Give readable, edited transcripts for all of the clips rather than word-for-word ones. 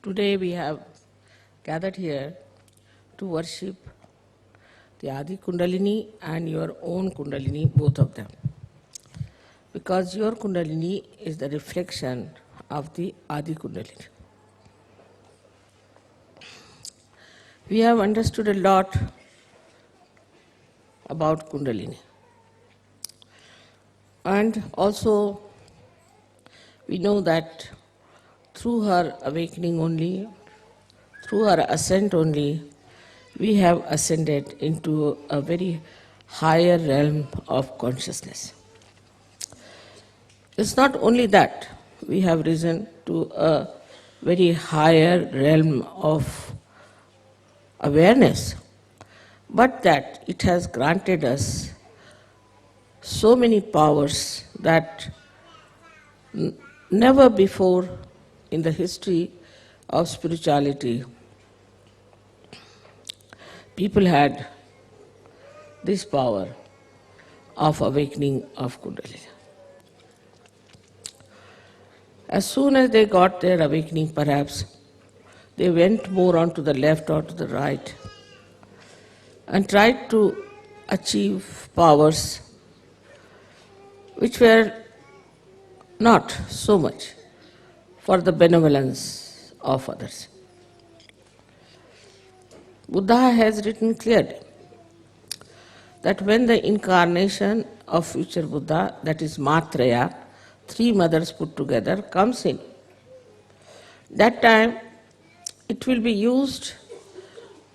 Today we have gathered here to worship the Adi Kundalini and your own Kundalini, both of them. Because your Kundalini is the reflection of the Adi Kundalini. We have understood a lot about Kundalini. And also we know that through her awakening only, through her ascent only, we have ascended into a very higher realm of consciousness. It's not only that we have risen to a very higher realm of awareness, but that it has granted us so many powers that never before in the history of spirituality people had this power of awakening of Kundalini. As soon as they got their awakening, perhaps, they went more on to the left or to the right and tried to achieve powers which were not so much for the benevolence of others. Buddha has written clearly that when the incarnation of future Buddha, that is Matraya, three mothers put together, comes in, that time it will be used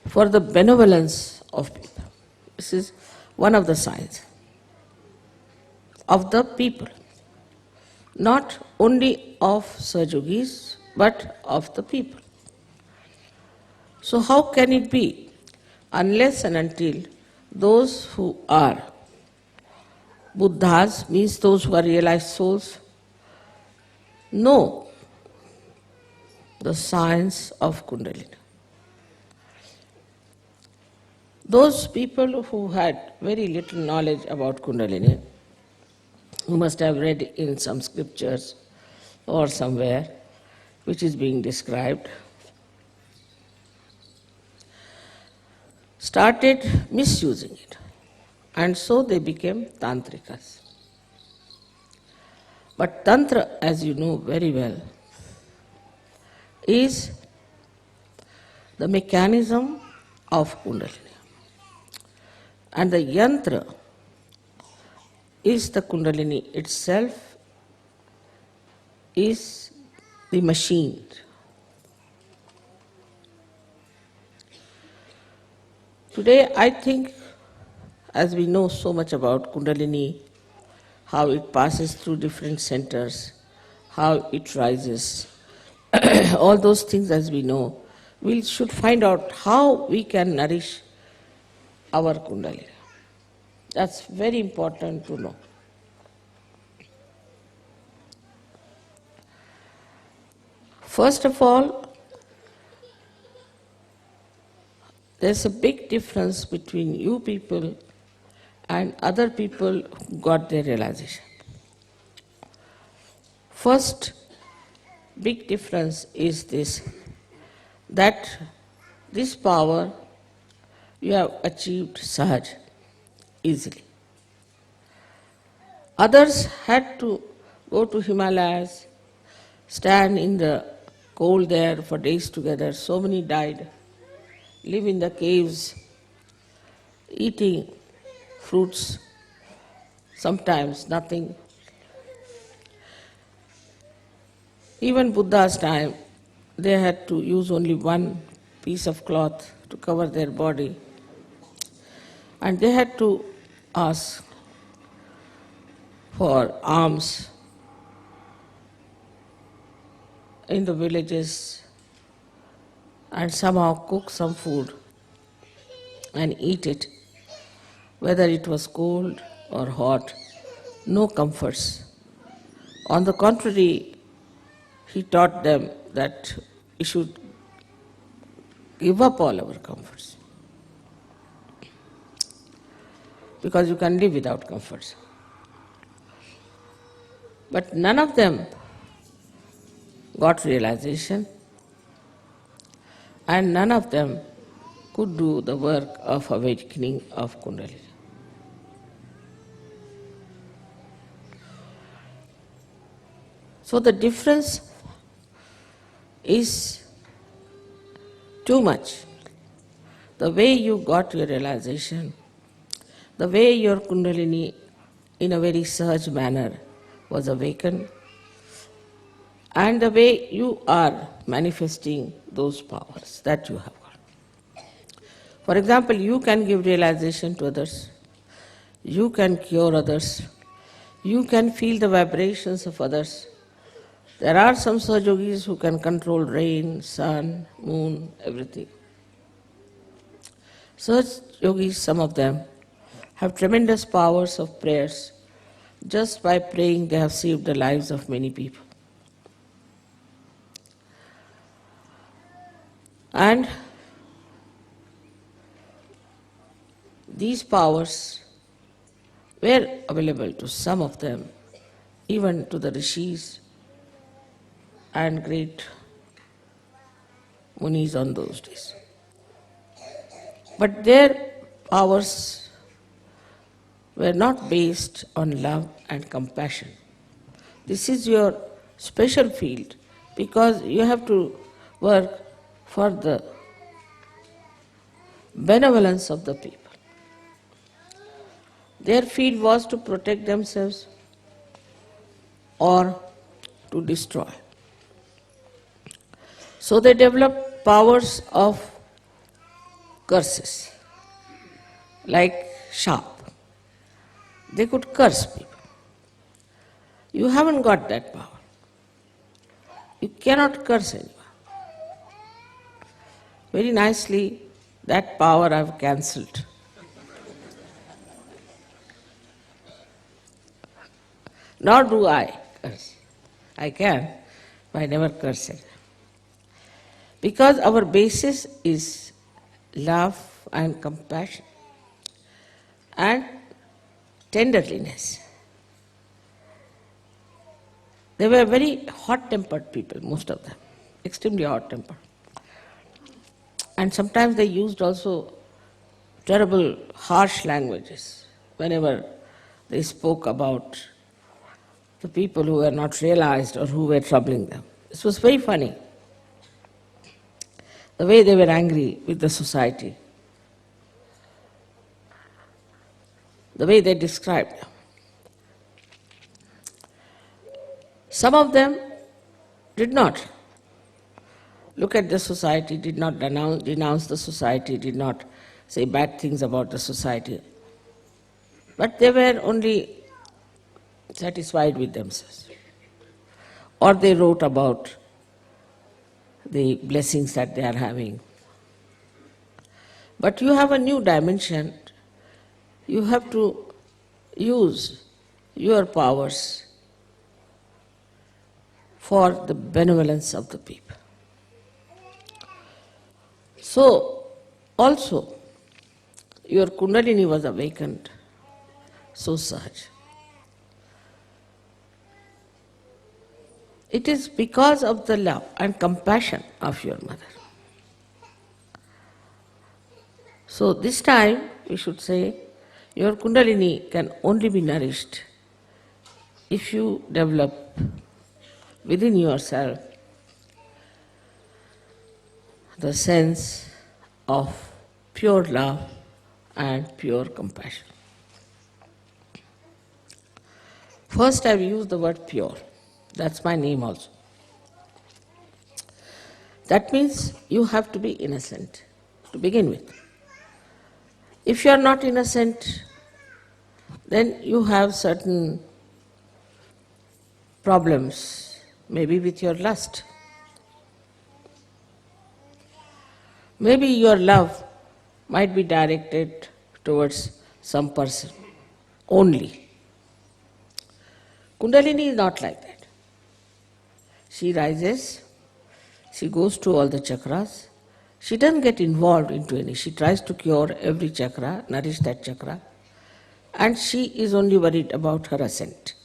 for the benevolence of people. This is one of the signs of the people, not only of Sajogis, but of the people. So how can it be unless and until those who are Buddhas, means those who are realized souls, know the science of Kundalini? Those people who had very little knowledge about Kundalini, who must have read in some scriptures or somewhere which is being described, started misusing it, and so they became tantrikas. But tantra, as you know very well, is the mechanism of Kundalini, and the yantra is the Kundalini itself, is the machine. Today I think, as we know so much about Kundalini, how it passes through different centers, how it rises, all those things as we know, we should find out how we can nourish our Kundalini. That's very important to know. First of all, there's a big difference between you people and other people who got their realization. First big difference is this, that this power you have achieved sahaj, easily. Others had to go to Himalayas, stand in the cold there for days together. So many died, live in the caves, eating fruits, sometimes nothing. Even Buddha's time, they had to use only one piece of cloth to cover their body, and they had to ask for alms in the villages and somehow cook some food and eat it, whether it was cold or hot, no comforts. On the contrary, he taught them that we should give up all our comforts, because you can live without comforts. But none of them got realization and none of them could do the work of awakening of Kundalini. So the difference is too much. The way you got your realization, the way your Kundalini in a very sahaj manner was awakened, and the way you are manifesting those powers that you have got. For example, you can give realization to others, you can cure others, you can feel the vibrations of others. There are some Sahajogis who can control rain, sun, moon, everything. Sahajogis, some of them, have tremendous powers of prayers. Just by praying, they have saved the lives of many people. And these powers were available to some of them, even to the rishis and great munis on those days. But their powers were not based on love and compassion. This is your special field because you have to work for the benevolence of the people. Their field was to protect themselves or to destroy. So they developed powers of curses, like sharp. They could curse people. You haven't got that power. You cannot curse anyone. Very nicely, that power I've cancelled. Nor do I curse. I can, but I never curse it. Because our basis is love and compassion and tenderliness. They were very hot-tempered people, most of them, extremely hot-tempered. And sometimes they used also terrible, harsh languages whenever they spoke about the people who were not realized or who were troubling them. This was very funny, the way they were angry with the society, the way they described them. Some of them did not look at the society, did not denounce the society, did not say bad things about the society. But they were only satisfied with themselves. Or they wrote about the blessings that they are having. But you have a new dimension. You have to use your powers for the benevolence of the people. So, also, your Kundalini was awakened so sahaj. It is because of the love and compassion of your mother. So this time we should say your Kundalini can only be nourished if you develop within yourself the sense of pure love and pure compassion. First I've used the word pure. That's my name also. That means you have to be innocent to begin with. If you are not innocent, then you have certain problems, maybe with your lust. Maybe your love might be directed towards some person only. Kundalini is not like that. She rises, she goes to all the chakras, she doesn't get involved into any. She tries to cure every chakra, nourish that chakra, and she is only worried about her ascent.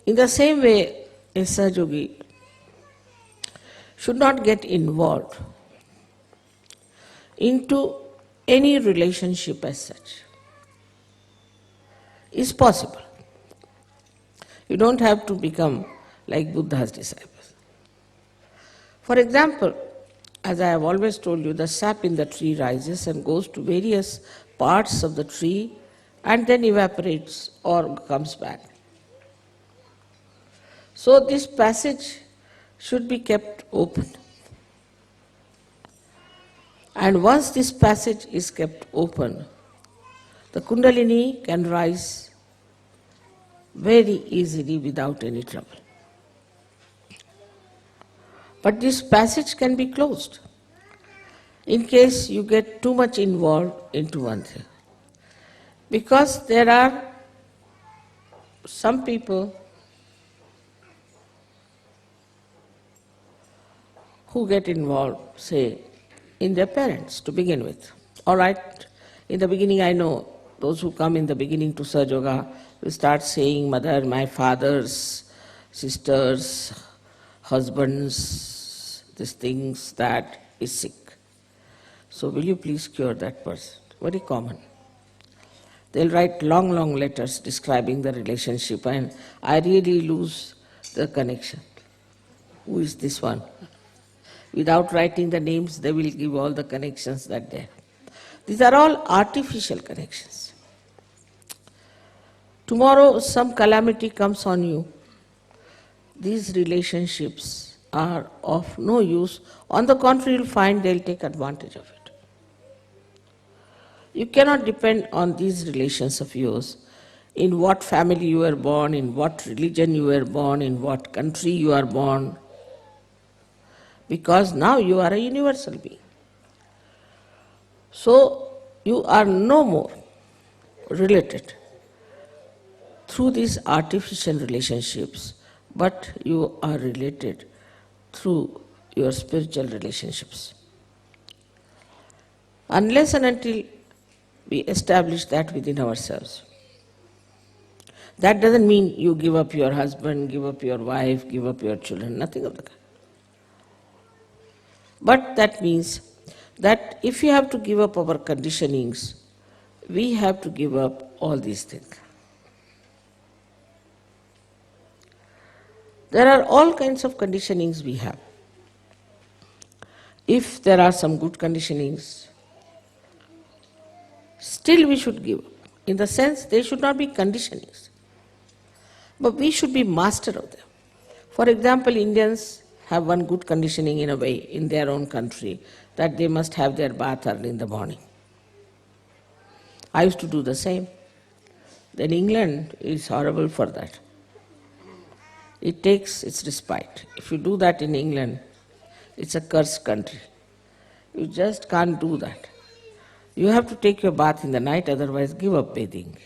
In the same way, a Sahajogi should not get involved into any relationship as such. Is possible. You don't have to become like Buddha's disciples. For example, as I have always told you, the sap in the tree rises and goes to various parts of the tree and then evaporates or comes back. So this passage should be kept open. And once this passage is kept open, the Kundalini can rise very easily without any trouble. But this passage can be closed in case you get too much involved into one thing. Because there are some people who get involved, say, in their parents to begin with. All right, in the beginning I know those who come in the beginning to Sahaja Yoga will start saying, Mother, my father's sisters, husbands, these things, that is sick. So will you please cure that person? Very common. They'll write long, long letters describing the relationship and I really lose the connection. Who is this one? Without writing the names, they will give all the connections that they have. These are all artificial connections. Tomorrow some calamity comes on you. These relationships are of no use. On the contrary, you'll find they'll take advantage of it. You cannot depend on these relations of yours, in what family you were born, in what religion you were born, in what country you are born, because now you are a universal being. So you are no more related through these artificial relationships, but you are related through your spiritual relationships. Unless and until we establish that within ourselves. That doesn't mean you give up your husband, give up your wife, give up your children, nothing of the kind. But that means that if you have to give up our conditionings, we have to give up all these things. There are all kinds of conditionings we have. If there are some good conditionings, still we should give up. In the sense, they should not be conditionings, but we should be master of them. For example, Indians have one good conditioning in a way in their own country, that they must have their bath early in the morning. I used to do the same. Then England is horrible for that. It takes its respite. If you do that in England, it's a cursed country. You just can't do that. You have to take your bath in the night, otherwise give up bathing.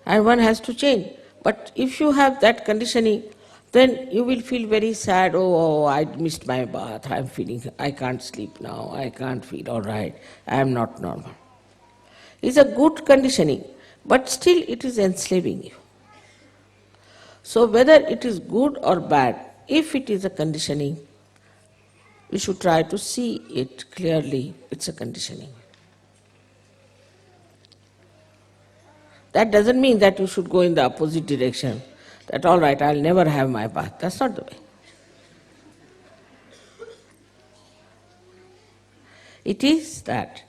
And one has to change. But if you have that conditioning, then you will feel very sad. Oh, I missed my bath. I can't sleep now. I can't feel all right. I am not normal. It's a good conditioning, but still it is enslaving you. So whether it is good or bad, if it is a conditioning, we should try to see it clearly. It's a conditioning. That doesn't mean that you should go in the opposite direction, that all right, I'll never have my bath. That's not the way. It is that,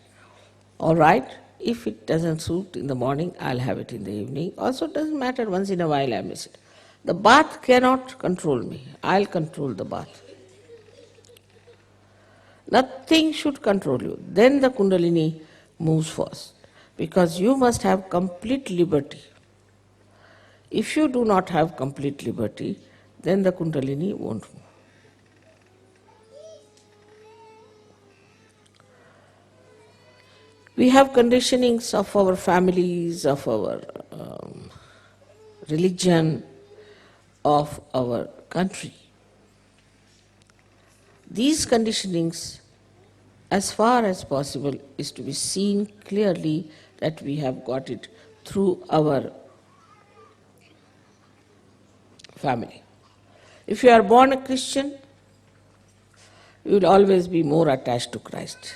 all right, if it doesn't suit in the morning, I'll have it in the evening. Also, it doesn't matter, once in a while I miss it. The bath cannot control me. I'll control the bath. Nothing should control you. Then the Kundalini moves first, because you must have complete liberty. If you do not have complete liberty, then the Kundalini won't move. We have conditionings of our families, of our religion, of our country. These conditionings, as far as possible, is to be seen clearly that we have got it through our family. If you are born a Christian, you will always be more attached to Christ.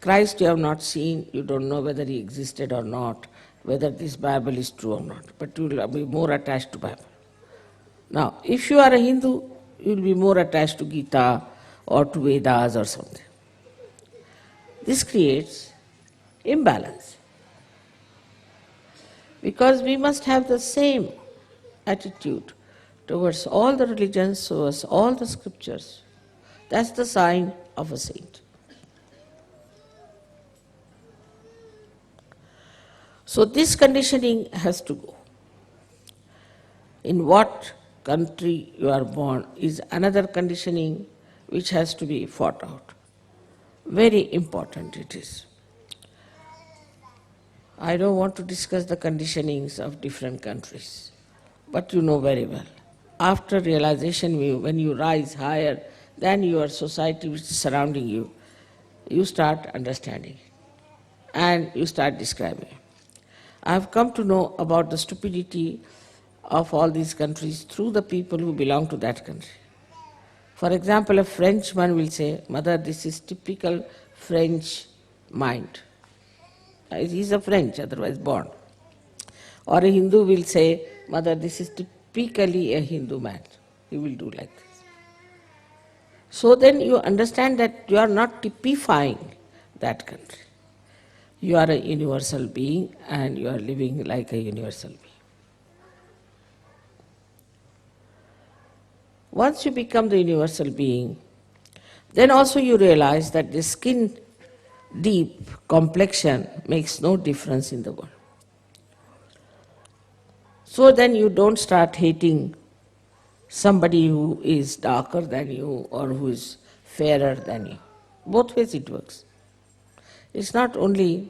Christ you have not seen, you don't know whether he existed or not, whether this Bible is true or not, but you will be more attached to Bible. Now, if you are a Hindu, you will be more attached to Gita or to Vedas or something. This creates imbalance. Because we must have the same attitude towards all the religions, towards all the scriptures. That's the sign of a saint. So this conditioning has to go. In what country you are born is another conditioning which has to be fought out. Very important it is. I don't want to discuss the conditionings of different countries, but you know very well. After realization, when you rise higher than your society which is surrounding you, you start understanding and you start describing. I have come to know about the stupidity of all these countries through the people who belong to that country. For example, a Frenchman will say, "Mother, this is typical French mind." He's a French, otherwise born. Or a Hindu will say, "Mother, this is typically a Hindu man." He will do like this. So then you understand that you are not typifying that country. You are a universal being and you are living like a universal being. Once you become the universal being, then also you realize that the skin deep complexion makes no difference in the world. So then you don't start hating somebody who is darker than you or who is fairer than you. Both ways it works. It's not only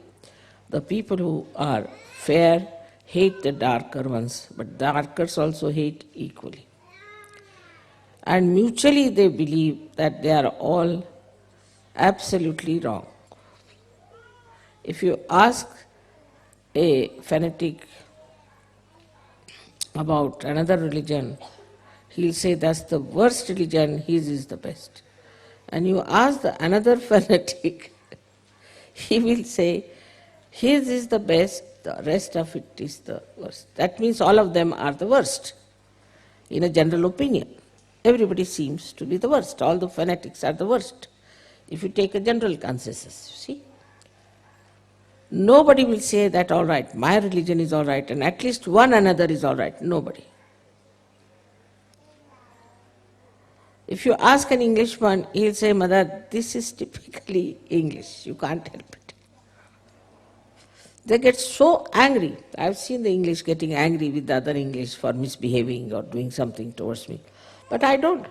the people who are fair hate the darker ones, but darkers also hate equally. And mutually they believe that they are all absolutely wrong. If you ask a fanatic about another religion, he'll say that's the worst religion, his is the best. And you ask another fanatic, he will say his is the best, the rest of it is the worst. That means all of them are the worst, in a general opinion. Everybody seems to be the worst. All the fanatics are the worst. If you take a general consensus, you see. Nobody will say that, all right, my religion is all right, and at least one another is all right. Nobody. If you ask an Englishman, he'll say, "Mother, this is typically English. You can't help it." They get so angry. I've seen the English getting angry with the other English for misbehaving or doing something towards me. But I don't,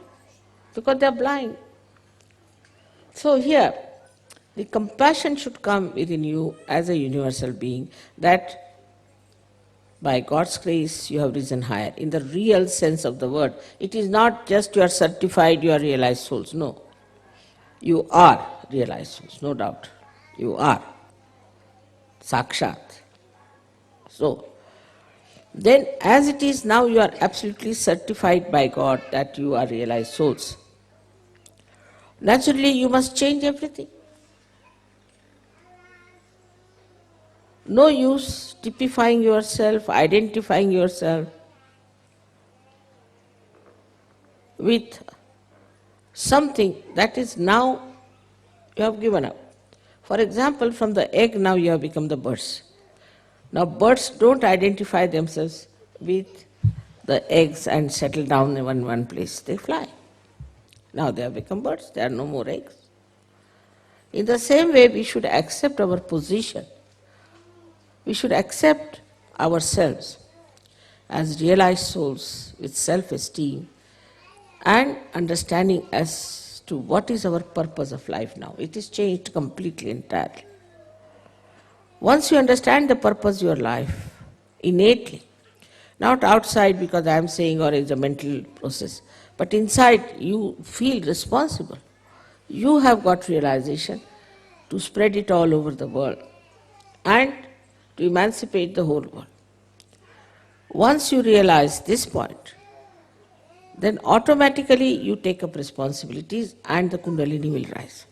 because they're blind. So here, the compassion should come within you as a universal being, that by God's grace you have risen higher. In the real sense of the word, it is not just you are certified, you are realized souls. No. You are realized souls, no doubt. You are. Sakshat. So, then as it is now, you are absolutely certified by God that you are realized souls. Naturally, you must change everything. No use typifying yourself, identifying yourself with something that is now you have given up. For example, from the egg now you have become the birds. Now birds don't identify themselves with the eggs and settle down in one place. They fly. Now they have become birds. There are no more eggs. In the same way, we should accept our position. We should accept ourselves as realized souls with self-esteem and understanding as to what is our purpose of life now. It is changed completely, entirely. Once you understand the purpose of your life innately, not outside because I am saying or it's a mental process, but inside you feel responsible. You have got realization to spread it all over the world and to emancipate the whole world. Once you realize this point, then automatically you take up responsibilities and the Kundalini will rise.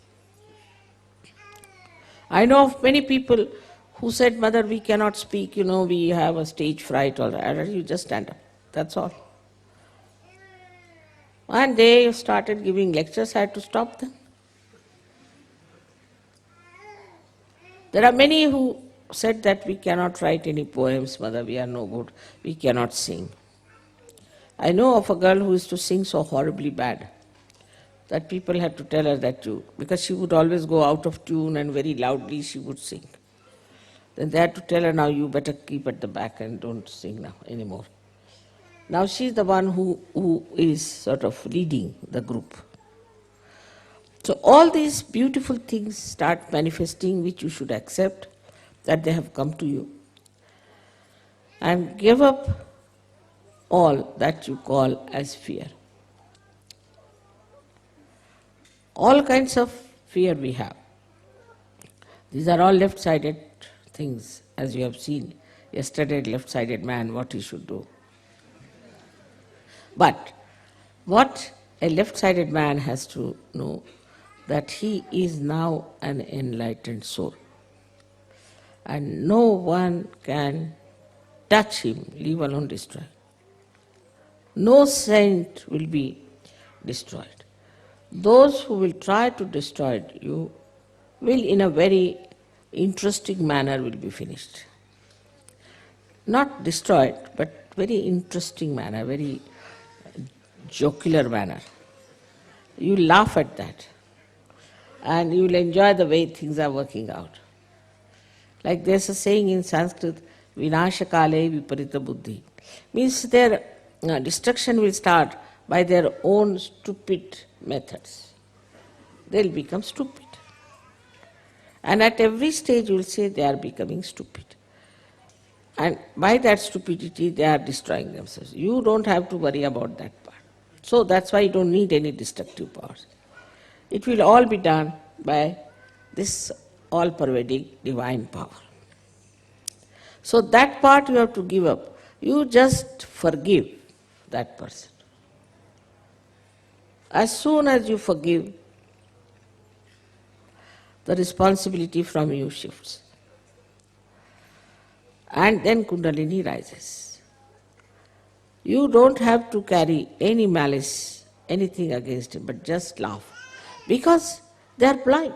I know of many people who said, Mother, we cannot speak, we have a stage fright, all right. You just stand up, that's all. And they started giving lectures, I had to stop them. There are many who said that we cannot write any poems, Mother, we are no good, we cannot sing. I know of a girl who used to sing so horribly bad that people had to tell her that because she would always go out of tune and very loudly she would sing. Then they had to tell her, now you better keep at the back and don't sing now anymore. Now she's the one who is sort of leading the group. So all these beautiful things start manifesting, which you should accept that they have come to you. And give up all that you call as fear. All kinds of fear we have. These are all left-sided things, as you have seen yesterday, left-sided man, what he should do. But what a left-sided man has to know, that he is now an enlightened soul. And no one can touch him, leave alone destroy. No saint will be destroyed. Those who will try to destroy you will in a very interesting manner will be finished. Not destroyed, but very interesting manner, very jocular manner. You laugh at that and you will enjoy the way things are working out. Like there's a saying in Sanskrit, Vinashakale viparita buddhi. Means their destruction will start by their own stupid methods. They'll become stupid. And at every stage you will say they are becoming stupid. And by that stupidity they are destroying themselves. You don't have to worry about that part. So that's why you don't need any destructive powers. It will all be done by this all-pervading divine power. So that part you have to give up. You just forgive that person. As soon as you forgive, the responsibility from you shifts. And then Kundalini rises. You don't have to carry any malice, anything against him, but just laugh. Because they are blind.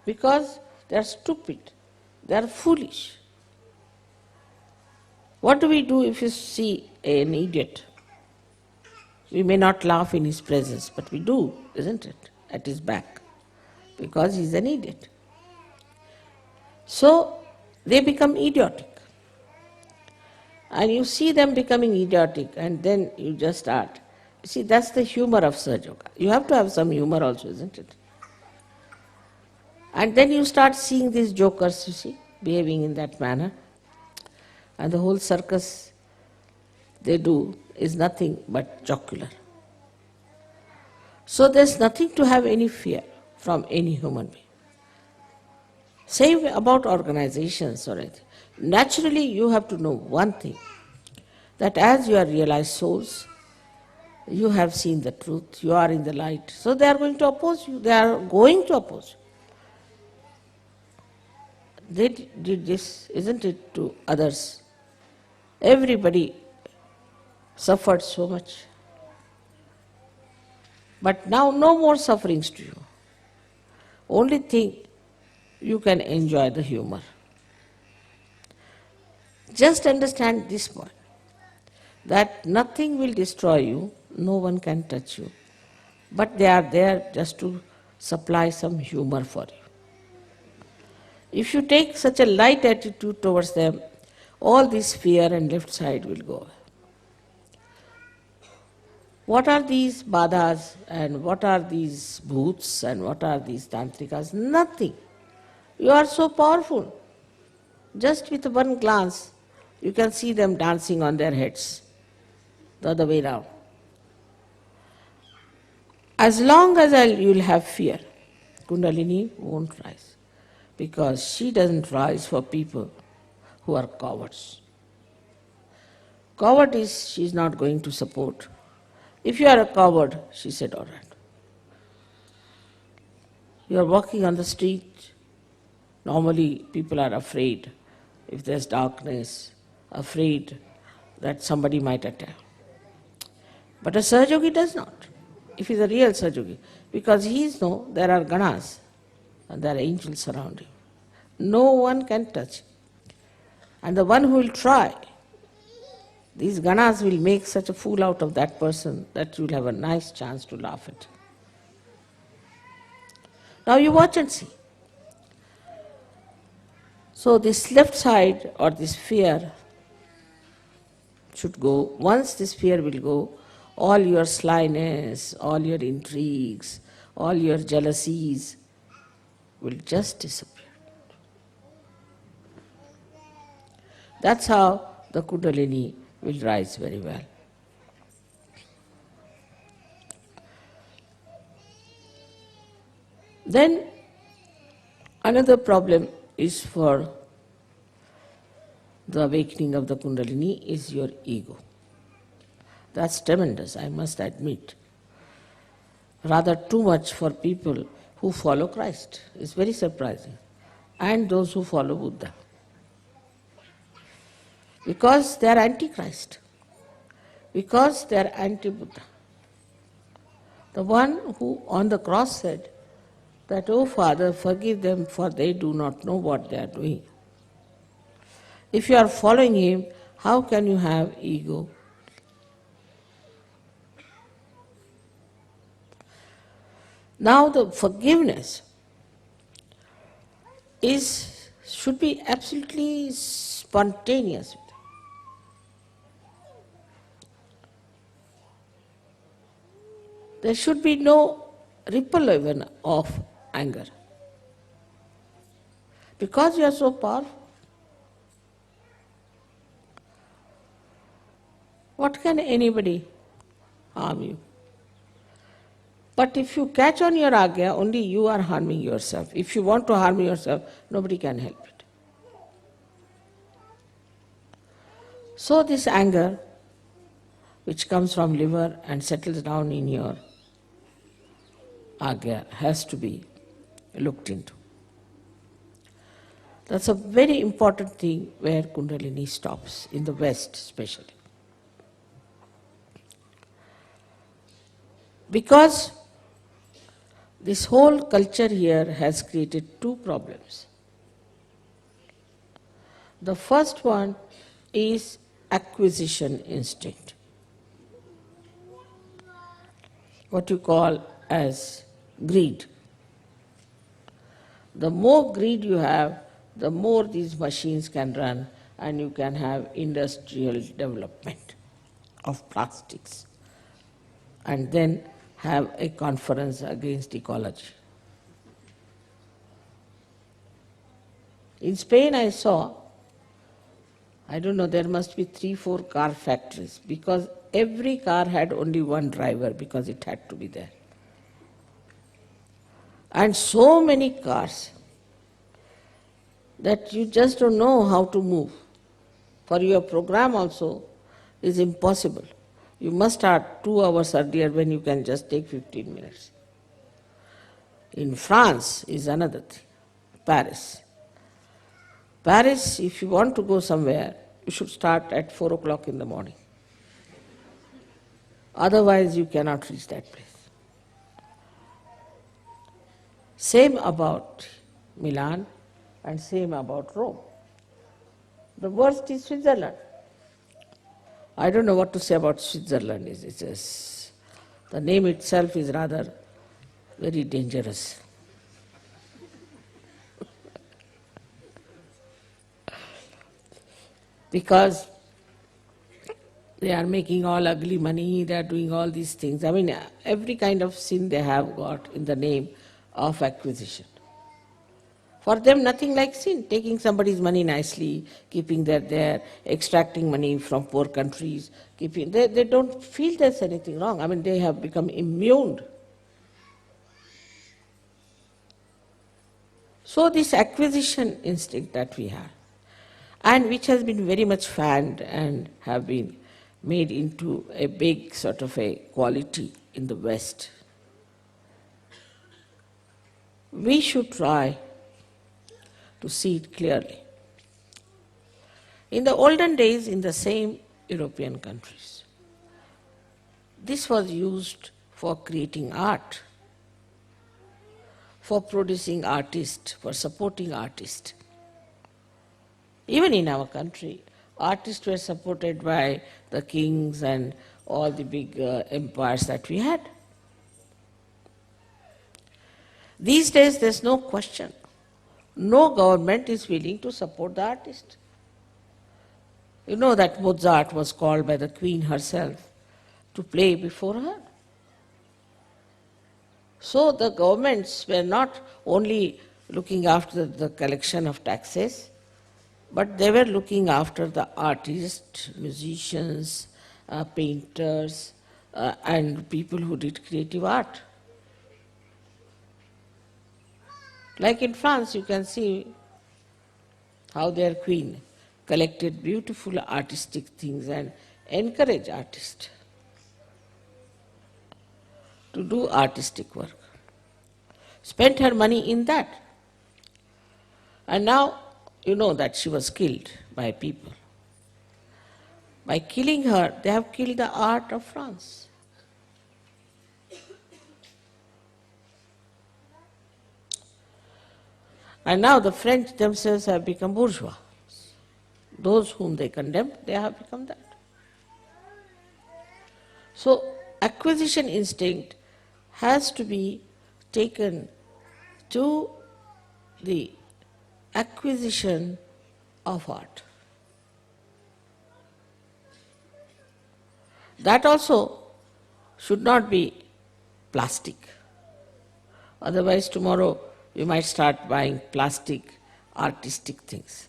Because they are stupid. They are foolish. What do we do if you see an idiot? We may not laugh in his presence, but we do, isn't it? At his back. Because he's an idiot. So they become idiotic. And you see them becoming idiotic and then you just start. See, that's the humor of Sahaja Yoga. You have to have some humor also, isn't it? And then you start seeing these jokers, you see, behaving in that manner. And the whole circus they do is nothing but jocular. So there's nothing to have any fear from any human being. Same about organizations or anything. Naturally, you have to know one thing, that as you are realized souls, you have seen the truth, you are in the light. So they are going to oppose you. They are going to oppose you. They did this, isn't it, to others. Everybody suffered so much. But now no more sufferings to you. Only thing, you can enjoy the humor. Just understand this point, that nothing will destroy you, no one can touch you. But they are there just to supply some humor for you. If you take such a light attitude towards them, all this fear and left side will go away. What are these badhas and what are these bhoots and what are these tantrikas? Nothing. You are so powerful. Just with one glance, you can see them dancing on their heads, the other way round. As long as you will have fear, Kundalini won't rise. Because she doesn't rise for people who are cowards. Coward is, she is not going to support If you are a coward, she said, all right. You are walking on the street. Normally, people are afraid if there's darkness, afraid that somebody might attack. But a Sahajogi does not, if he's a real Sahajogi, because there are ganas and there are angels around him. No one can touch him. And the one who will try, these ganas will make such a fool out of that person that you'll have a nice chance to laugh at. Now you watch and see. So this left side or this fear should go. Once this fear will go, all your slyness, all your intrigues, all your jealousies will just disappear. That's how the Kundalini will rise very well. Then another problem is for the awakening of the Kundalini is your ego. That's tremendous, I must admit. Rather too much for people who follow Christ. It's very surprising. And those who follow Buddha. Because they are anti-Christ. Because they are anti-Buddha. The one who on the cross said that, "Oh Father, forgive them for they do not know what they are doing." If you are following him, how can you have ego? Now the forgiveness should be absolutely spontaneous. There should be no ripple even of anger. Because you are so powerful. What can anybody harm you? But if you catch on your agya, only you are harming yourself. If you want to harm yourself, nobody can help it. So this anger, which comes from liver and settles down in your agya, has to be looked into. That's a very important thing where Kundalini stops, in the West especially. Because this whole culture here has created two problems. The first one is acquisition instinct, what you call as greed. The more greed you have, the more these machines can run and you can have industrial development of plastics and then have a conference against ecology. In Spain I saw, I don't know, there must be 3-4 car factories because every car had only one driver because it had to be there. And so many cars that you just don't know how to move. For your program also is impossible. You must start 2 hours earlier when you can just take 15 minutes. In France is another thing, Paris. Paris, if you want to go somewhere, you should start at 4 o'clock in the morning. Otherwise you cannot reach that place. Same about Milan and same about Rome. The worst is Switzerland. I don't know what to say about Switzerland. The name itself is rather very dangerous. Because they are making all ugly money, they are doing all these things. I mean, every kind of sin they have got in the name of acquisition. For them, nothing like sin, taking somebody's money nicely, keeping that there, extracting money from poor countries, they don't feel there's anything wrong. I mean, they have become immune. So this acquisition instinct that we have, and which has been very much fanned and have been made into a big sort of a quality in the West. We should try to see it clearly. In the olden days, in the same European countries, this was used for creating art, for producing artists, for supporting artists. Even in our country, artists were supported by the kings and all the big empires that we had. These days, there's no question. No government is willing to support the artist. You know that Mozart was called by the Queen herself to play before her. So the governments were not only looking after the collection of taxes, but they were looking after the artists, musicians, painters, and people who did creative art. Like in France, you can see how their queen collected beautiful artistic things and encouraged artists to do artistic work. Spent her money in that. And now, you know that she was killed by people. By killing her, they have killed the art of France. And now the French themselves have become bourgeois. Those whom they condemned, they have become that. So, acquisition instinct has to be taken to the acquisition of art. That also should not be plastic. Otherwise, tomorrow we might start buying plastic, artistic things.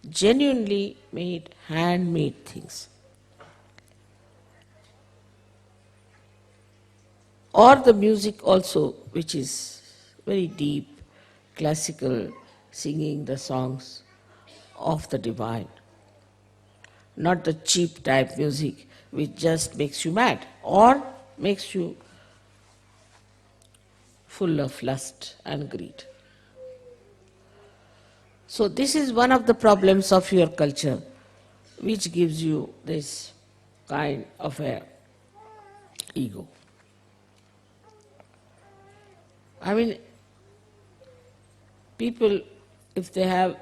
Genuinely made, handmade things. Or the music also, which is very deep, classical, singing the songs of the divine. Not the cheap type music which just makes you mad or makes you full of lust and greed. So this is one of the problems of your culture, which gives you this kind of a ego. I mean, people, if they have,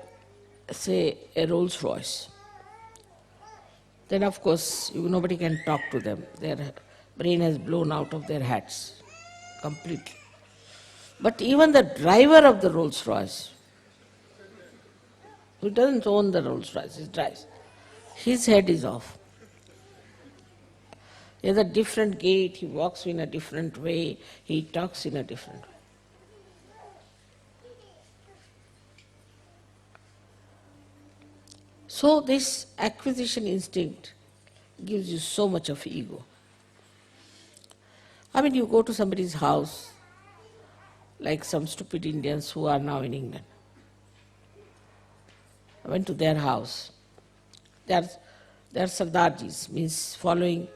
say, a Rolls Royce, then of course nobody can talk to them. Their brain has blown out of their heads completely. But even the driver of the Rolls Royce, who doesn't own the Rolls Royce, he drives, his head is off. He has a different gait, he walks in a different way, he talks in a different way. So this acquisition instinct gives you so much of ego. I mean, you go to somebody's house, like some stupid Indians who are now in England. I went to their house. They are Sardarjis, means following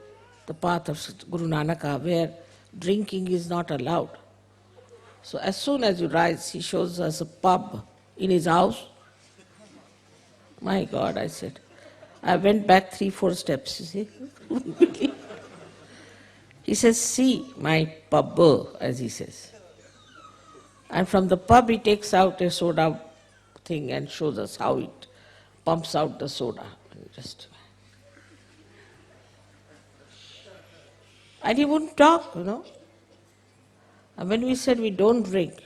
the path of Guru Nanaka, where drinking is not allowed. So as soon as you rise, he shows us a pub in his house. My God, I said. I went back 3-4 steps, you see. He says, see my pub, as he says. And from the pub he takes out a soda thing and shows us how it pumps out the soda. And he wouldn't talk, And when we said we don't drink,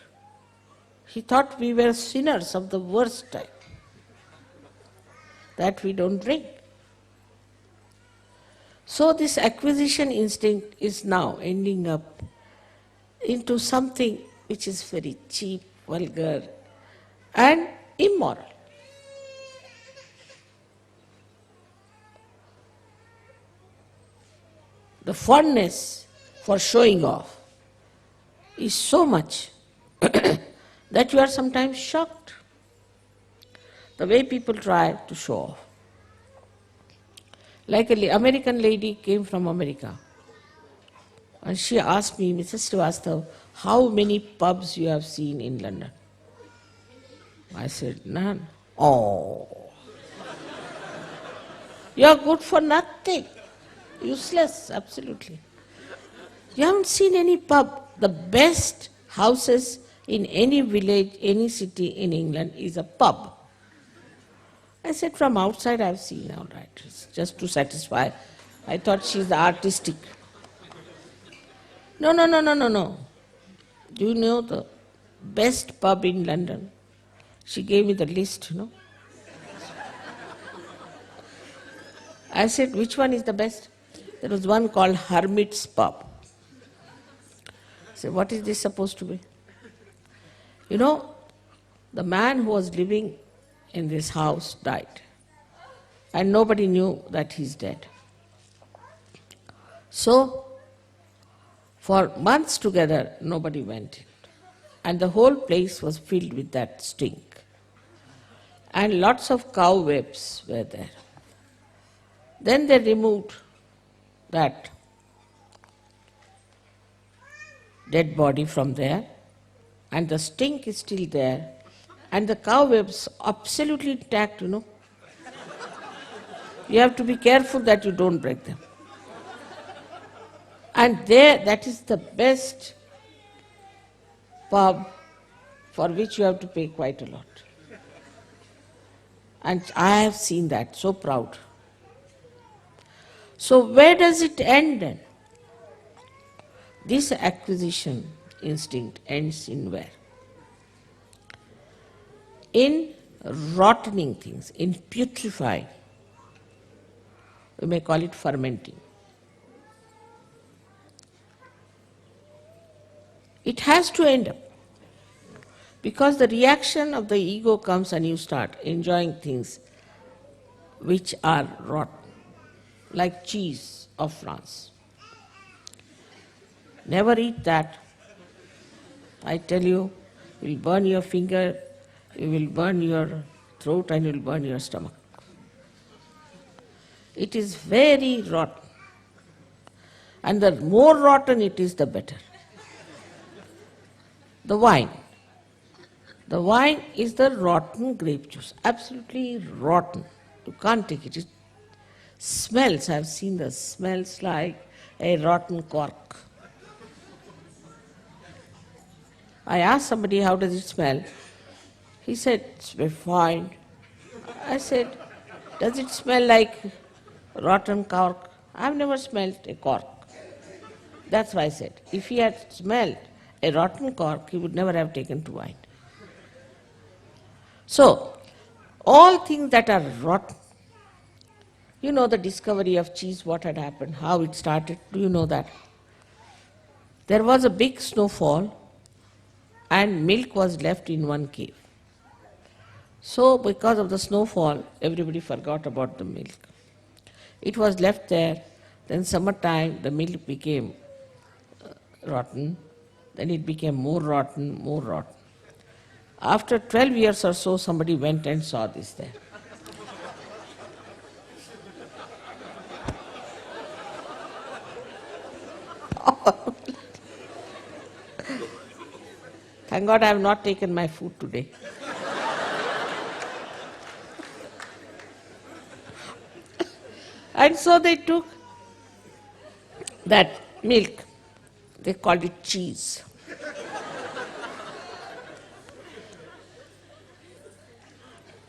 he thought we were sinners of the worst type, that we don't drink. So this acquisition instinct is now ending up into something which is very cheap, vulgar, and immoral. The fondness for showing off is so much that you are sometimes shocked. The way people try to show off. Like an American lady came from America. And she asked me, Mrs. Srivastav, how many pubs you have seen in London? I said, none. Oh, you are good for nothing. Useless, absolutely. You haven't seen any pub. The best houses in any village, any city in England is a pub. I said, from outside I've seen, all right, it's just to satisfy. I thought she's artistic. No. Do you know the best pub in London? She gave me the list, I said, which one is the best? There was one called Hermit's Pub. I said, what is this supposed to be? The man who was living in this house died. And nobody knew that he's dead. So, for months together, nobody went in. And the whole place was filled with that stink. And lots of cobwebs were there. Then they removed that dead body from there, and the stink is still there, and the cobwebs absolutely intact, You have to be careful that you don't break them. And there, that is the best pub for which you have to pay quite a lot. And I have seen that, so proud. So where does it end then? This acquisition instinct ends in where? In rottening things, in putrefying. We may call it fermenting. It has to end up. Because the reaction of the ego comes and you start enjoying things which are rotten, like cheese of France. Never eat that. I tell you, you will burn your finger, you will burn your throat, and you will burn your stomach. It is very rotten. And the more rotten it is, the better. The wine. The wine is the rotten grape juice, absolutely rotten. You can't take it. It smells, I've seen the smells like a rotten cork. I asked somebody, how does it smell? He said, it's very fine. I said, does it smell like rotten cork? I've never smelled a cork. That's why I said, if he had smelled a rotten cork, he would never have taken to wine. So, all things that are rotten, the discovery of cheese, what had happened, how it started, do you know that? There was a big snowfall and milk was left in one cave. So, because of the snowfall, everybody forgot about the milk. It was left there, then summertime the milk became rotten, then it became more rotten. After 12 years or so, somebody went and saw this there. Thank God I have not taken my food today. And so they took that milk, they called it cheese.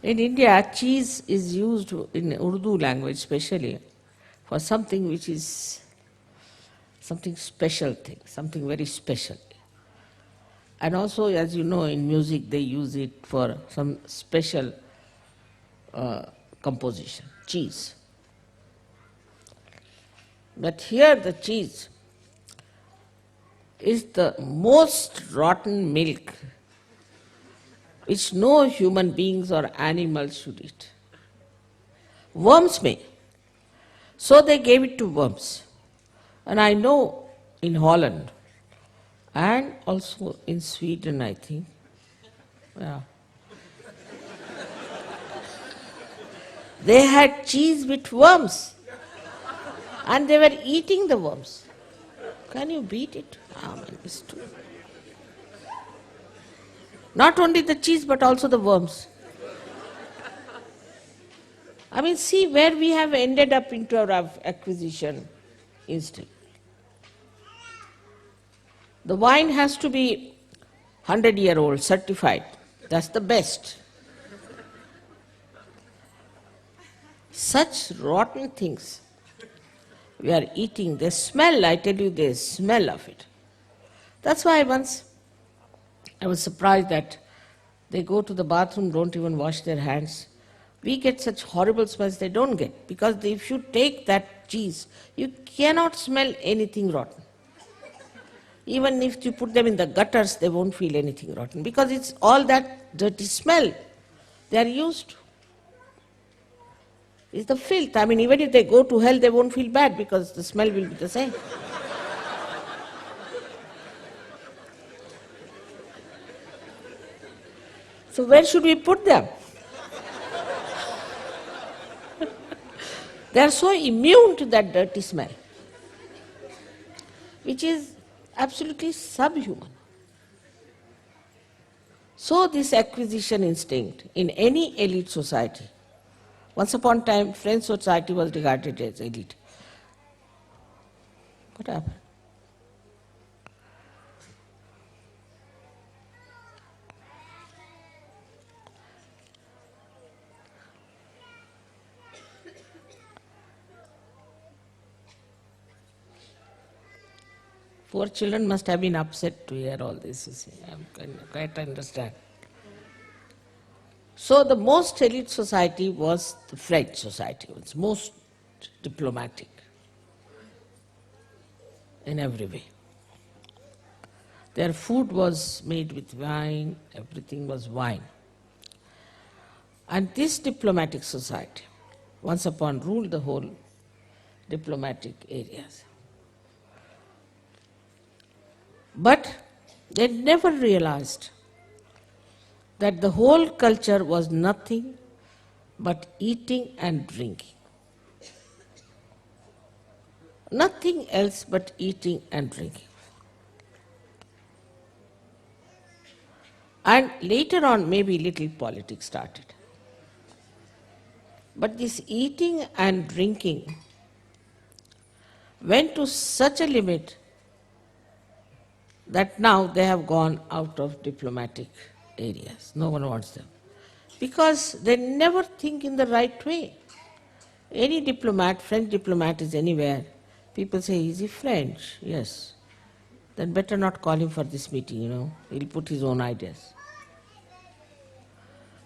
In India, cheese is used in Urdu language especially for something which is something special thing, something very special. And also, as you know, in music they use it for some special composition, cheese. But here the cheese is the most rotten milk which no human beings or animals should eat. Worms may. So they gave it to worms. And I know in Holland and also in Sweden, I think, they had cheese with worms. And they were eating the worms. Can you beat it? Ah, man, it's true. Not only the cheese, but also the worms. I mean, see where we have ended up into our acquisition instinct. The wine has to be 100-year-old, certified. That's the best. Such rotten things we are eating, they smell, I tell you, they smell of it. That's why once I was surprised that they go to the bathroom, don't even wash their hands. We get such horrible smells they don't get, because if you take that cheese, you cannot smell anything rotten. Even if you put them in the gutters, they won't feel anything rotten, because it's all that dirty smell they are used to. It's the filth. I mean, even if they go to hell, they won't feel bad, because the smell will be the same. So where should we put them? They are so immune to that dirty smell, which is absolutely subhuman. So this acquisition instinct in any elite society, once upon a time French society was regarded as elite. What happened? Poor children must have been upset to hear all this, you see. I quite understand. So the most elite society was the French society. It was most diplomatic in every way. Their food was made with wine, everything was wine. And this diplomatic society, once upon, ruled the whole diplomatic areas. But they never realized that the whole culture was nothing but eating and drinking. Nothing else but eating and drinking. And later on, maybe little politics started. But this eating and drinking went to such a limit that now they have gone out of diplomatic areas. No one wants them. Because they never think in the right way. Any diplomat, French diplomat is anywhere, people say, is he French? Yes. Then better not call him for this meeting, He'll put his own ideas.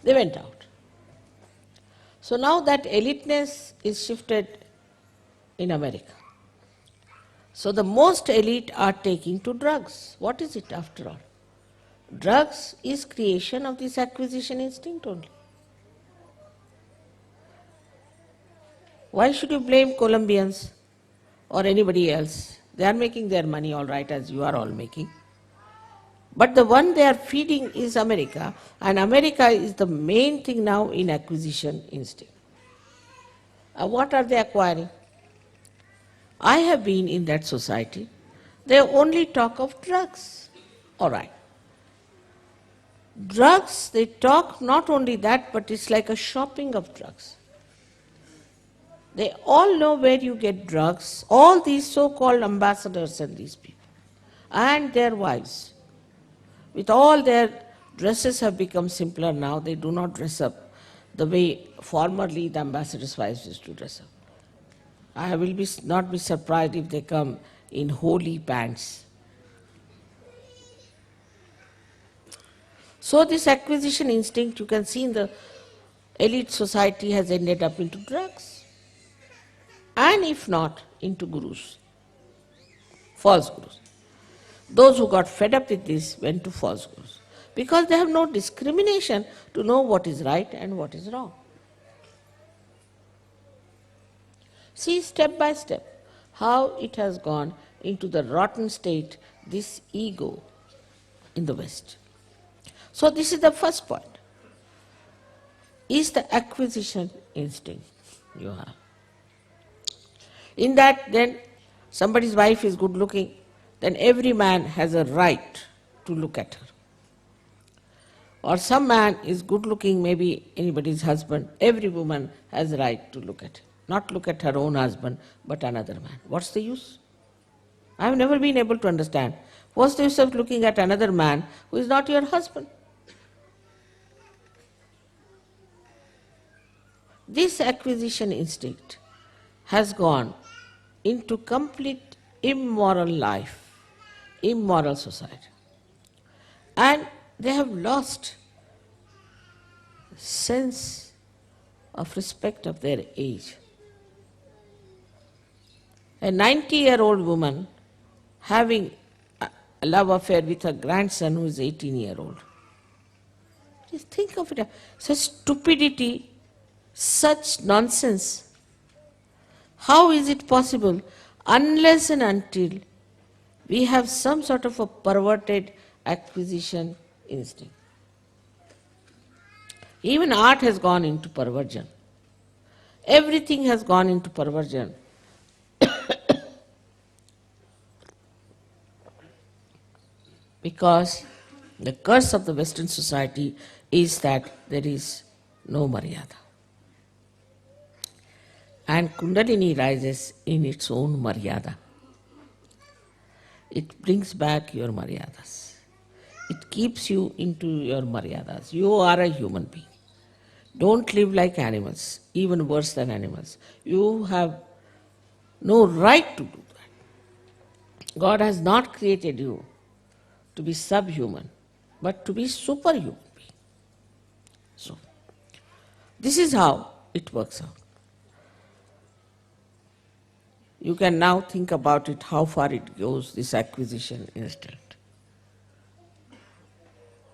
They went out. So now that eliteness is shifted in America. So the most elite are taking to drugs. What is it after all? Drugs is creation of this acquisition instinct only. Why should you blame Colombians or anybody else? They are making their money all right, as you are all making. But the one they are feeding is America, and America is the main thing now in acquisition instinct. What are they acquiring? I have been in that society. They only talk of drugs. All right. Drugs, they talk not only that, but it's like a shopping of drugs. They all know where you get drugs, all these so-called ambassadors and these people, and their wives. With all their dresses have become simpler now, they do not dress up the way formerly the ambassadors' wives used to dress up. I will not be surprised if they come in holy pants. So this acquisition instinct, you can see in the elite society, has ended up into drugs. And if not, into gurus, false gurus. Those who got fed up with this went to false gurus, because they have no discrimination to know what is right and what is wrong. See step by step how it has gone into the rotten state, this ego in the West. So this is the first point, is the acquisition instinct you have. In that, then, somebody's wife is good looking, then every man has a right to look at her. Or some man is good looking, maybe anybody's husband, every woman has a right to look at him. Not look at her own husband, but another man. What's the use? I have never been able to understand. What's the use of looking at another man who is not your husband? This acquisition instinct has gone into complete immoral life, immoral society. And they have lost sense of respect of their age. A 90-year-old woman having a love affair with her grandson who is 18-year-old. Just think of it, such stupidity, such nonsense. How is it possible unless and until we have some sort of a perverted acquisition instinct? Even art has gone into perversion. Everything has gone into perversion. Because the curse of the Western society is that there is no Maryada. And Kundalini rises in its own Maryada. It brings back your Maryadas. It keeps you into your Maryadas. You are a human being. Don't live like animals, even worse than animals. You have no right to do that. God has not created you to be subhuman, but to be superhuman being. So, this is how it works out. You can now think about it, how far it goes, this acquisition instinct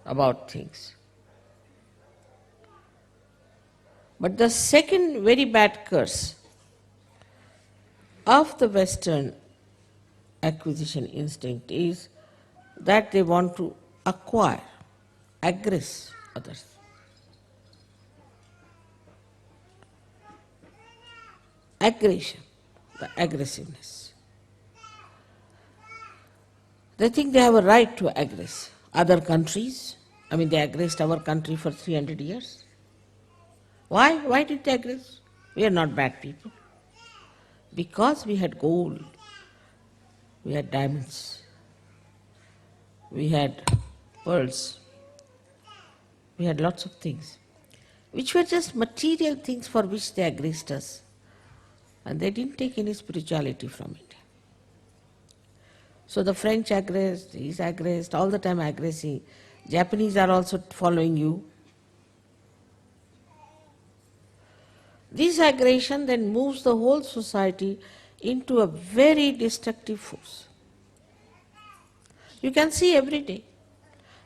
about things. But the second very bad curse of the Western acquisition instinct is that they want to acquire, aggress others. Aggression, the aggressiveness. They think they have a right to aggress other countries. I mean, they aggressed our country for 300 years. Why? Why did they aggress? We are not bad people. Because we had gold, we had diamonds, we had pearls, we had lots of things, which were just material things for which they aggressed us. And they didn't take any spirituality from it. So the French aggressed, he's aggressed, all the time aggressing. Japanese are also following you. This aggression then moves the whole society into a very destructive force. You can see every day.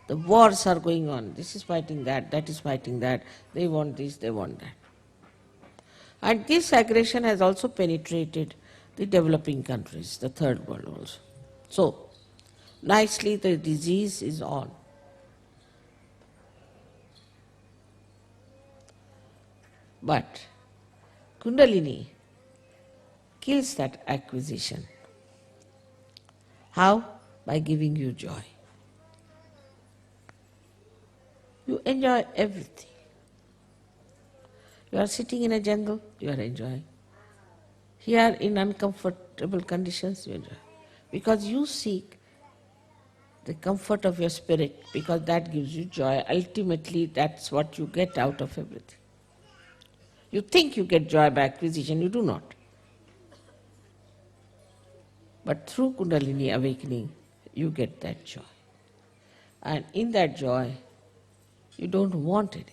The wars are going on. This is fighting that is fighting that. They want this, they want that. And this aggression has also penetrated the developing countries, the third world also. So, nicely the disease is on. But Kundalini kills that acquisition. How? By giving you joy. You enjoy everything. You are sitting in a jungle, you are enjoying. Here in uncomfortable conditions, you enjoy. Because you seek the comfort of your spirit, because that gives you joy. Ultimately, that's what you get out of everything. You think you get joy by acquisition, you do not. But through Kundalini awakening, you get that joy. And in that joy, you don't want anything.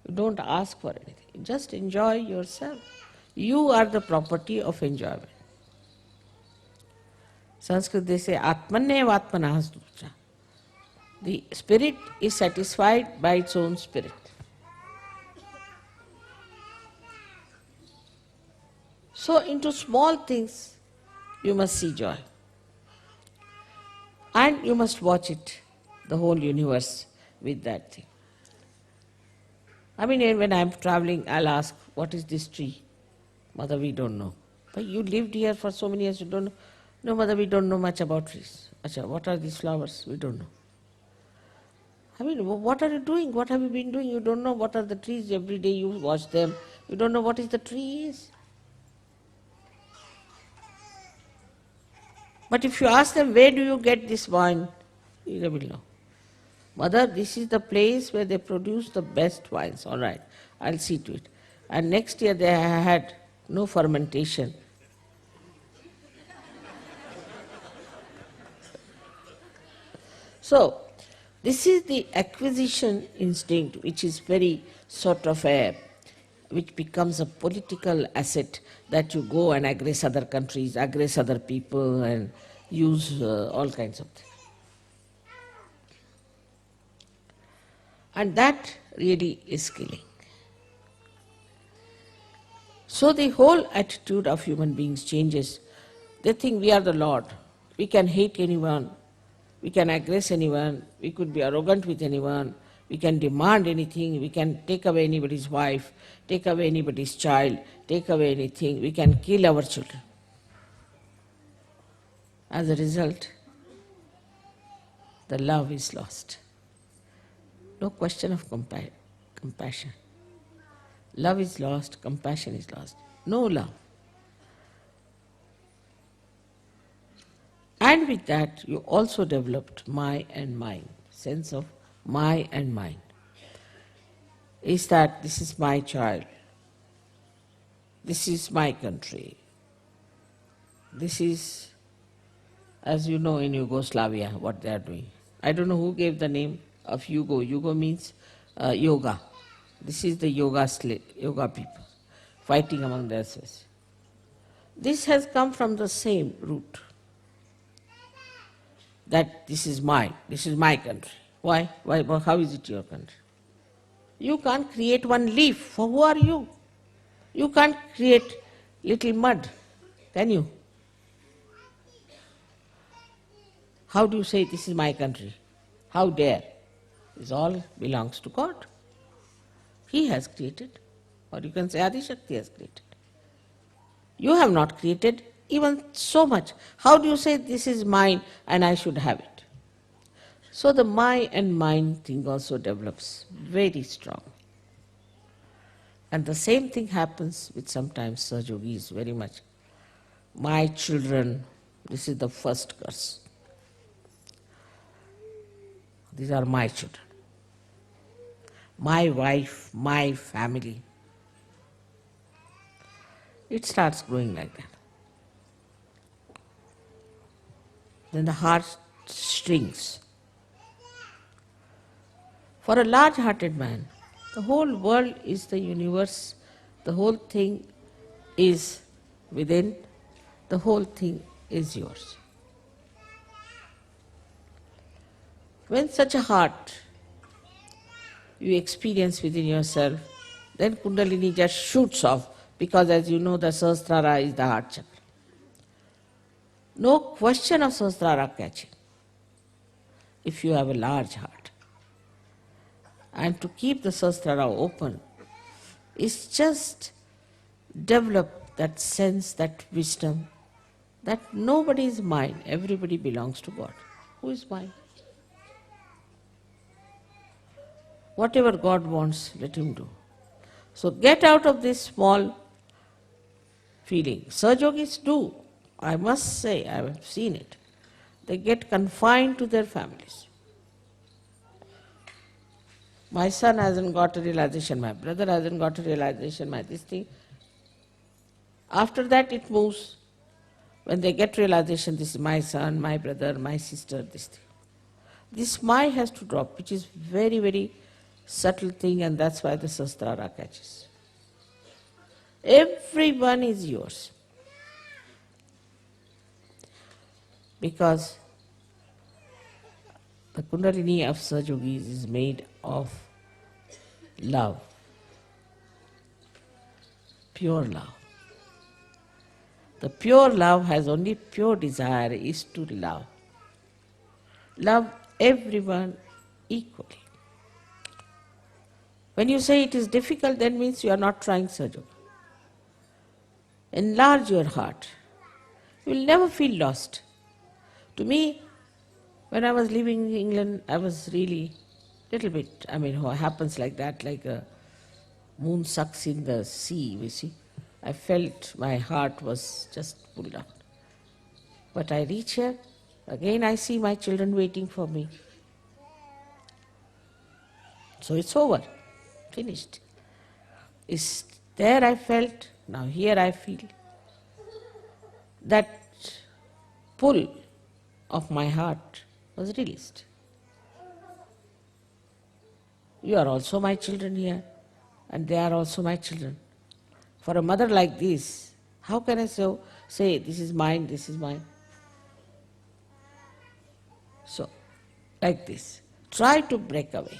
You don't ask for anything. You just enjoy yourself. You are the property of enjoyment. Sanskrit they say, Atmaneva Atmanah Stucha. The spirit is satisfied by its own spirit. So into small things you must see joy. And you must watch it, the whole universe, with that thing. I mean, when I'm traveling, I'll ask, what is this tree? Mother, we don't know. But you lived here for so many years, you don't know. No, Mother, we don't know much about trees. Acha, what are these flowers? We don't know. I mean, what are you doing? What have you been doing? You don't know what are the trees. Every day you watch them. You don't know what is the tree is. But if you ask them, where do you get this wine? They will know. Mother, this is the place where they produce the best wines. All right, I'll see to it. And next year they had no fermentation. So, this is the acquisition instinct, which is very sort of which becomes a political asset that you go and aggress other countries, aggress other people, and use all kinds of things. And that really is killing. So the whole attitude of human beings changes. They think we are the Lord. We can hate anyone. We can aggress anyone. We could be arrogant with anyone. We can demand anything. We can take away anybody's wife, take away anybody's child, take away anything. We can kill our children. As a result, the love is lost. No question of compassion. Love is lost, compassion is lost. No love. And with that, you also developed my and mine, sense of my and mine. Is that this is my child, this is my country, this is, as you know in Yugoslavia, what they are doing. I don't know who gave the name of Yugo. Yugo means yoga. This is the yoga people fighting among themselves. This has come from the same root. That this is mine, this is my country. Why? How is it your country? You can't create one leaf. For who are you? You can't create little mud, can you? How do you say this is my country? How dare? This all belongs to God. He has created. Or you can say Adi Shakti has created. You have not created even so much. How do you say this is mine and I should have it? So the my and mine thing also develops very strong. And the same thing happens with sometimes Sahajogis very much. My children, this is the first curse. These are my children. My wife, my family. It starts growing like that. Then the heart strings. For a large-hearted man, the whole world is the universe, the whole thing is within, the whole thing is yours. When such a heart you experience within yourself, then Kundalini just shoots off, because as you know, the Sahasrara is the heart chakra. No question of Sahasrara catching if you have a large heart. And to keep the Sahasrara open is just develop that sense, that wisdom, that nobody is mine, everybody belongs to God. Who is mine? Whatever God wants, let Him do. So get out of this small feeling. Sahajogis do. I must say, I have seen it. They get confined to their families. My son hasn't got a realization, my brother hasn't got a realization, my this thing. After that it moves. When they get realization, this is my son, my brother, my sister, this thing. This my has to drop, which is very, very subtle thing, and that's why the Sahasrara catches. Everyone is yours. Because the Kundalini of Sahajogis is made of love, pure love. The pure love has only pure desire, is to love. Love everyone equally. When you say it is difficult, that means you are not trying Sahajoga. enlarge your heart. You will never feel lost. To me, when I was living in England, I was really little bit, what happens like that, like a moon sucks in the sea, you see. I felt my heart was just pulled out. But I reach here, again I see my children waiting for me. So it's over, finished. It's there I felt, now here I feel. That pull of my heart was released. You are also my children here, and they are also my children. For a mother like this, how can I say, this is mine, this is mine? So, like this, try to break away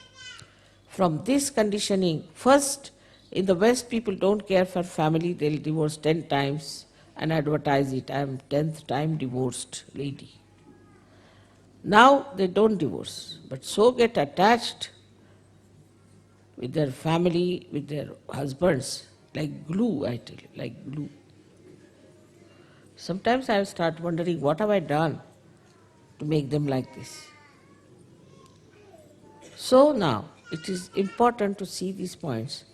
from this conditioning. First, in the West, people don't care for family, they'll divorce 10 times and advertise it, I am 10th time divorced lady. Now they don't divorce, but so get attached with their family, with their husbands, like glue, I tell you, like glue. Sometimes I start wondering, what have I done to make them like this? So now, it is important to see these points,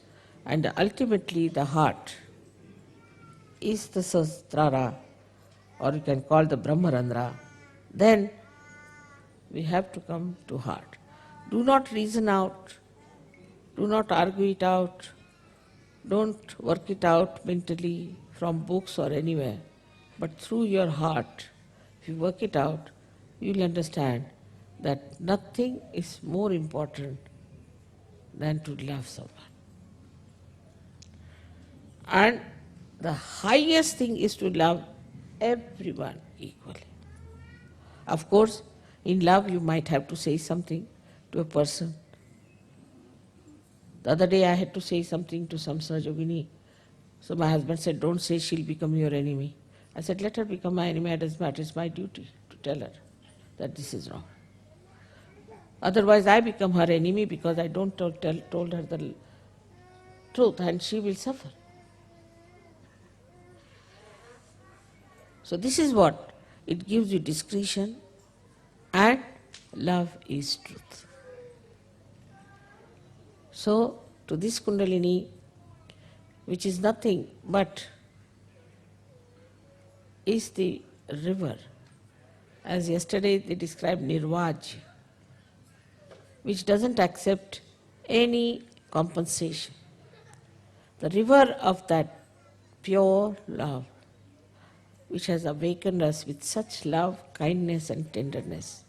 and ultimately the heart is the Sahasrara, or you can call the Brahmarandra. Then we have to come to heart. Do not reason out, do not argue it out, don't work it out mentally from books or anywhere, but through your heart. If you work it out, you will understand that nothing is more important than to love someone. And the highest thing is to love everyone equally. Of course, in love you might have to say something to a person. The other day I had to say something to some Sahajogini. So my husband said, don't say she'll become your enemy. I said, let her become my enemy, it doesn't matter, it's my duty to tell her that this is wrong. Otherwise I become her enemy because I don't told her the truth, and she will suffer. So this is what, it gives you discretion, and love is truth. So to this Kundalini, which is nothing but is the river, as yesterday they described Nirvaj, which doesn't accept any compensation. The river of that pure love, which has awakened us with such love, kindness and tenderness.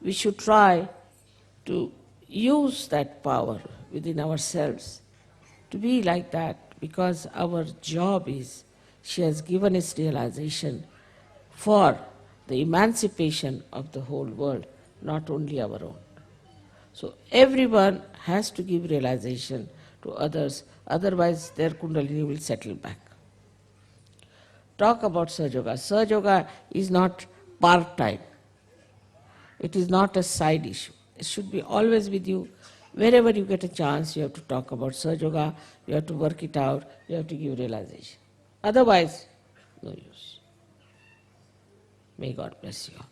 We should try to use that power within ourselves to be like that, because our job is, she has given us realization for the emancipation of the whole world, not only our own. So everyone has to give realization to others, otherwise their Kundalini will settle back. Talk about Sahaja Yoga. Sahaja Yoga is not part-time. It is not a side issue. It should be always with you. Wherever you get a chance, you have to talk about Sahaja Yoga, you have to work it out, you have to give realization. Otherwise, no use. May God bless you all.